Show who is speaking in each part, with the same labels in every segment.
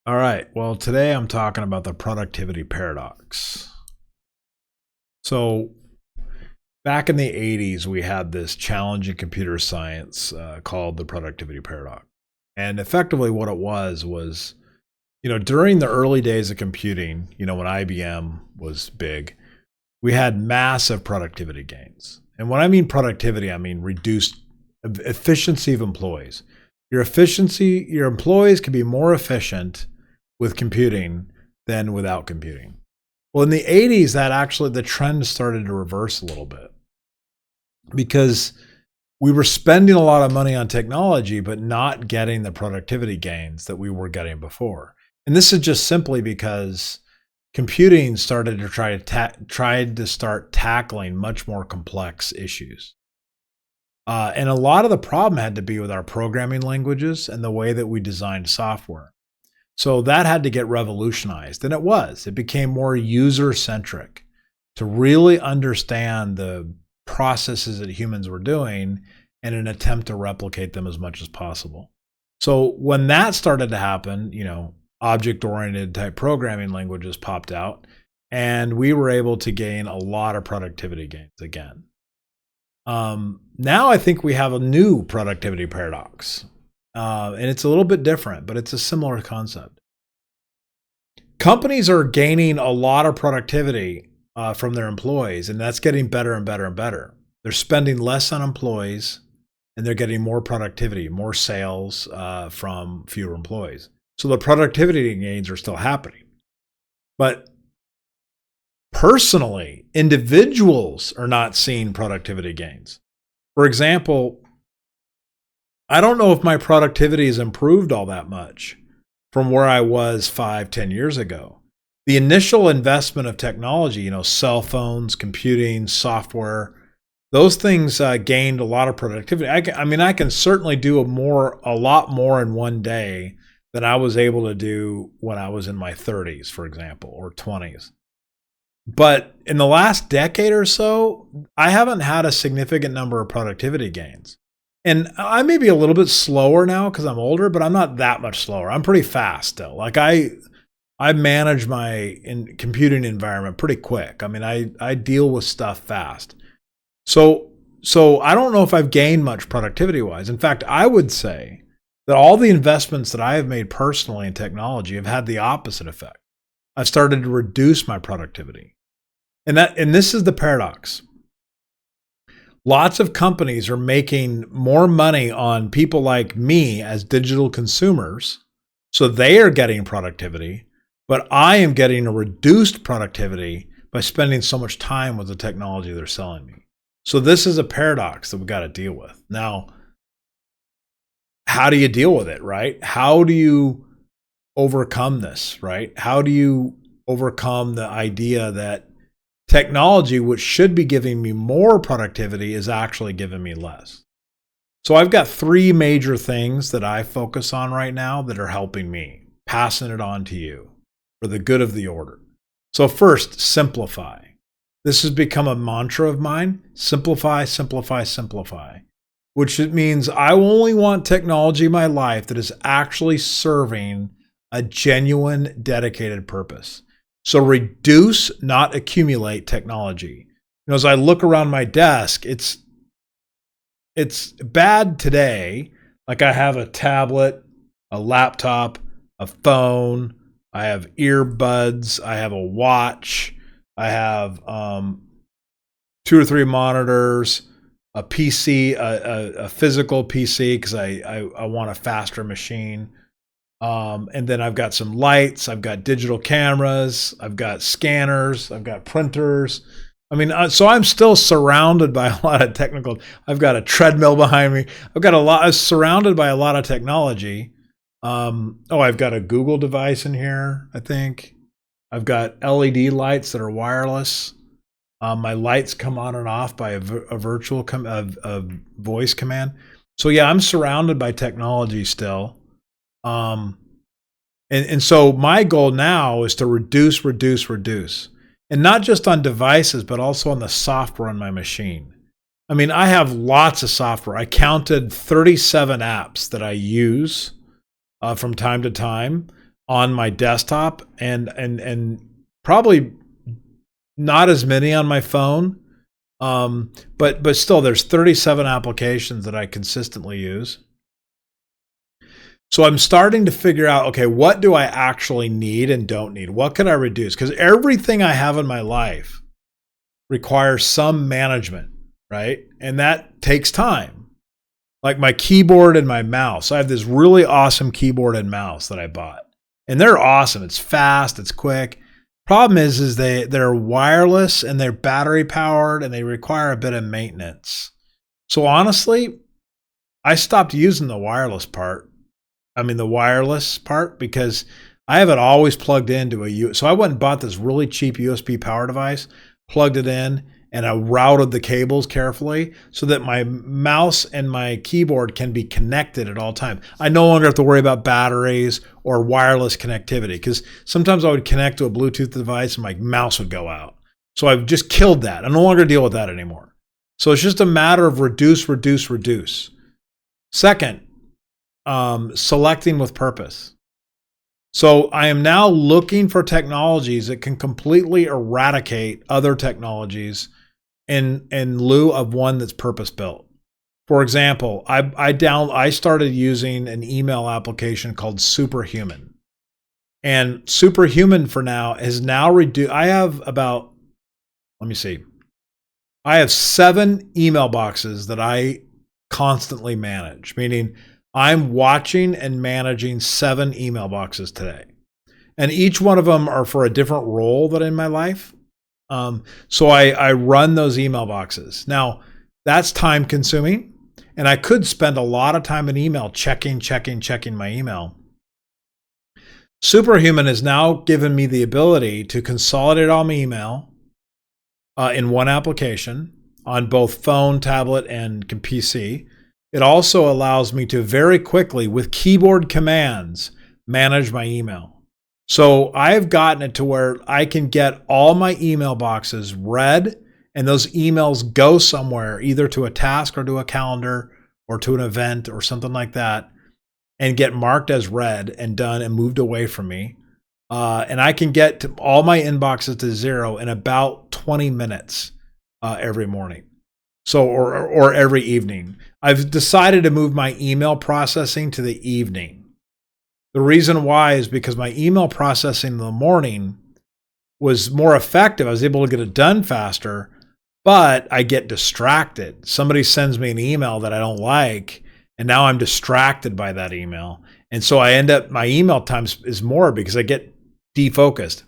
Speaker 1: All right. Well, today I'm talking about the productivity paradox. So, back in the 80s, we had this challenge in computer science called the productivity paradox. And effectively, what it was, during the early days of computing, when IBM was big, we had massive productivity gains. And when I mean productivity, I mean reduced efficiency of employees. Your employees can be more efficient with computing than without computing. Well, in the 80s, that actually the trend started to reverse a little bit because we were spending a lot of money on technology, but not getting the productivity gains that we were getting before. And this is just simply because computing started to tried to start tackling much more complex issues. And a lot of the problem had to be with our programming languages and the way that we designed software. So that had to get revolutionized, and it was. It became more user-centric to really understand the processes that humans were doing in an attempt to replicate them as much as possible. So when that started to happen, object-oriented type programming languages popped out, and we were able to gain a lot of productivity gains again. Now I think we have a new productivity paradox. And it's a little bit different, but it's a similar concept. Companies are gaining a lot of productivity from their employees, and that's getting better and better and better. They're spending less on employees, and they're getting more productivity, more sales from fewer employees. So the productivity gains are still happening. But personally, individuals are not seeing productivity gains. For example, I don't know if my productivity has improved all that much from where I was 5-10 years ago. The initial investment of technology, cell phones, computing, software, those things gained a lot of productivity. I can certainly do a lot more in one day than I was able to do when I was in my 30s, for example, or 20s. But in the last decade or so, I haven't had a significant number of productivity gains. And I may be a little bit slower now because I'm older, but I'm not that much slower. I'm pretty fast still. Like I manage my computing environment pretty quick. I deal with stuff fast. So I don't know if I've gained much productivity wise. In fact, I would say that all the investments that I have made personally in technology have had the opposite effect. I've started to reduce my productivity. And this is the paradox. Lots of companies are making more money on people like me as digital consumers, so they are getting productivity, but I am getting a reduced productivity by spending so much time with the technology they're selling me. So this is a paradox that we've got to deal with. Now, how do you deal with it, right? How do you overcome this, right? How do you overcome the idea that technology, which should be giving me more productivity, is actually giving me less? So I've got 3 major things that I focus on right now that are helping me, passing it on to you for the good of the order. So first, simplify. This has become a mantra of mine. Simplify, simplify, simplify. Which means I only want technology in my life that is actually serving a genuine, dedicated purpose. So reduce, not accumulate technology. As I look around my desk, it's bad today. Like I have a tablet, a laptop, a phone, I have earbuds, I have a watch, I have 2 or 3 monitors, a PC, a physical PC because I want a faster machine. And then I've got some lights, I've got digital cameras, I've got scanners, I've got printers. So I'm still surrounded by a lot of technical. I've got a treadmill behind me. I'm surrounded by a lot of technology. I've got a Google device in here, I think. I've got LED lights that are wireless. My lights come on and off by a virtual voice command. So yeah, I'm surrounded by technology still. And so my goal now is to reduce, and not just on devices, but also on the software on my machine. I have lots of software. I counted 37 apps that I use from time to time. on my desktop and probably not as many on my phone. But still, there's 37 applications that I consistently use. So I'm starting to figure out, okay, what do I actually need and don't need? What can I reduce? Because everything I have in my life requires some management, right? And that takes time. Like my keyboard and my mouse. I have this really awesome keyboard and mouse that I bought. And they're awesome. It's fast, it's quick. Problem is they're wireless and they're battery powered and they require a bit of maintenance. So honestly, I stopped using the wireless part. Because I have it always plugged into so I went and bought this really cheap USB power device, plugged it in, and I routed the cables carefully so that my mouse and my keyboard can be connected at all times. I no longer have to worry about batteries or wireless connectivity, because sometimes I would connect to a Bluetooth device and my mouse would go out. So I've just killed that. I no longer deal with that anymore. So it's just a matter of reduce. Second, selecting with purpose. So I am now looking for technologies that can completely eradicate other technologies in lieu of one that's purpose built. For example, I started using an email application called Superhuman. And Superhuman for now is now reduced. I have 7 email boxes that I constantly manage, meaning I'm watching and managing 7 email boxes today. And each one of them are for a different role that in my life. So I run those email boxes. Now, that's time consuming. And I could spend a lot of time in email checking my email. Superhuman has now given me the ability to consolidate all my email in one application on both phone, tablet, and PC. It also allows me to very quickly, with keyboard commands, manage my email. So I've gotten it to where I can get all my email boxes read, and those emails go somewhere, either to a task or to a calendar or to an event or something like that, and get marked as read and done and moved away from me. And I can get to all my inboxes to 0 in about 20 minutes every morning. So, or every evening. I've decided to move my email processing to the evening. The reason why is because my email processing in the morning was more effective. I was able to get it done faster, but I get distracted. Somebody sends me an email that I don't like, and now I'm distracted by that email. And so I end up, my email time is more because I get defocused.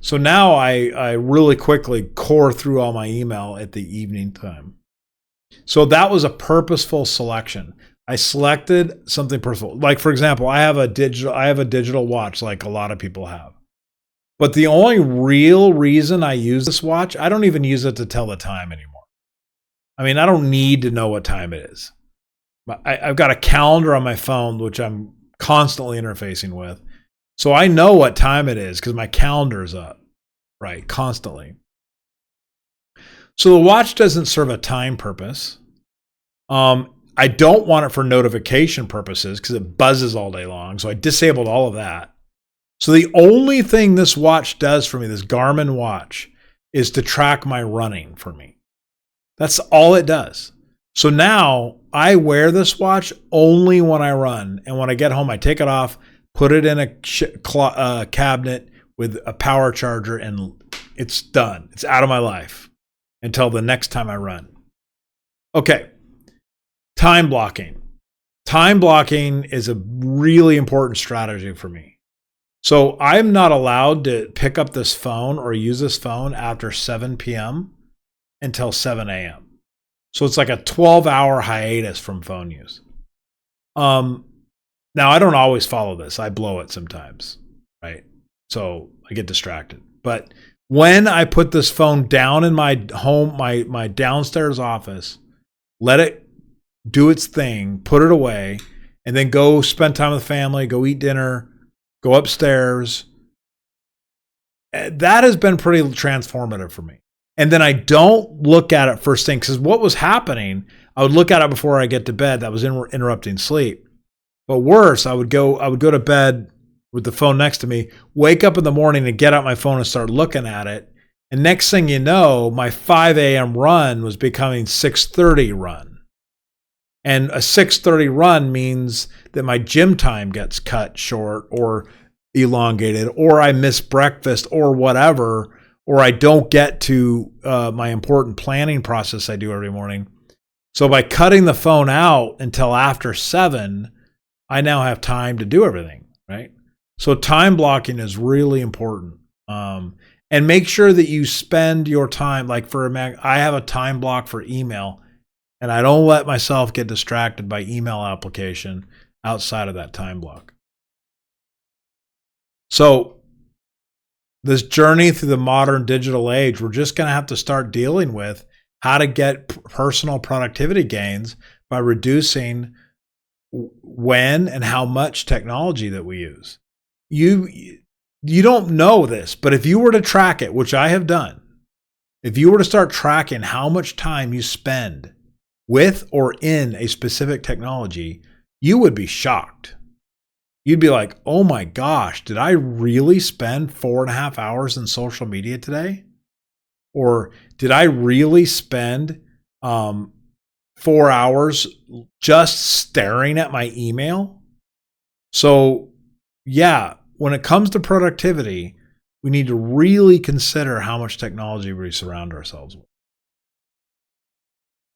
Speaker 1: So now I really quickly core through all my email at the evening time. So that was a purposeful selection. I selected something purposeful. Like, for example, I have a digital watch like a lot of people have. But the only real reason I use this watch, I don't even use it to tell the time anymore. I mean, I don't need to know what time it is. I've got a calendar on my phone, which I'm constantly interfacing with. So I know what time it is because my calendar is up, right, constantly. So the watch doesn't serve a time purpose. I don't want it for notification purposes because it buzzes all day long. So I disabled all of that. So the only thing this watch does for me, this Garmin watch, is to track my running for me. That's all it does. So now I wear this watch only when I run. And when I get home, I take it off, put it in a cabinet with a power charger, and it's done. It's out of my life until the next time I run. Okay. Time blocking. Time blocking is a really important strategy for me. So I'm not allowed to pick up this phone or use this phone after 7 p.m. until 7 a.m. So it's like a 12-hour hiatus from phone use. Now, I don't always follow this. I blow it sometimes, right? So I get distracted. But when I put this phone down in my home, my downstairs office, let it do its thing, put it away, and then go spend time with the family, go eat dinner, go upstairs. That has been pretty transformative for me. And then I don't look at it first thing, because what was happening, I would look at it before I get to bed. That was interrupting sleep. But worse, I would go to bed with the phone next to me, wake up in the morning and get out my phone and start looking at it. And next thing you know, my 5 a.m. run was becoming 6:30 run. And a 6:30 run means that my gym time gets cut short or elongated, or I miss breakfast or whatever, or I don't get to my important planning process I do every morning. So by cutting the phone out until after 7, I now have time to do everything, right? So time blocking is really important. And make sure that you spend your time, like I have a time block for email, and I don't let myself get distracted by email application outside of that time block. So this journey through the modern digital age, we're just going to have to start dealing with how to get personal productivity gains by reducing when and how much technology that we use. You don't know this, but if you were to track it, which I have done, if you were to start tracking how much time you spend with or in a specific technology, you would be shocked. You'd be like, oh my gosh, did I really spend 4.5 hours in social media today? Or did I really spend 4 hours just staring at my email? So yeah, when it comes to productivity, we need to really consider how much technology we surround ourselves with.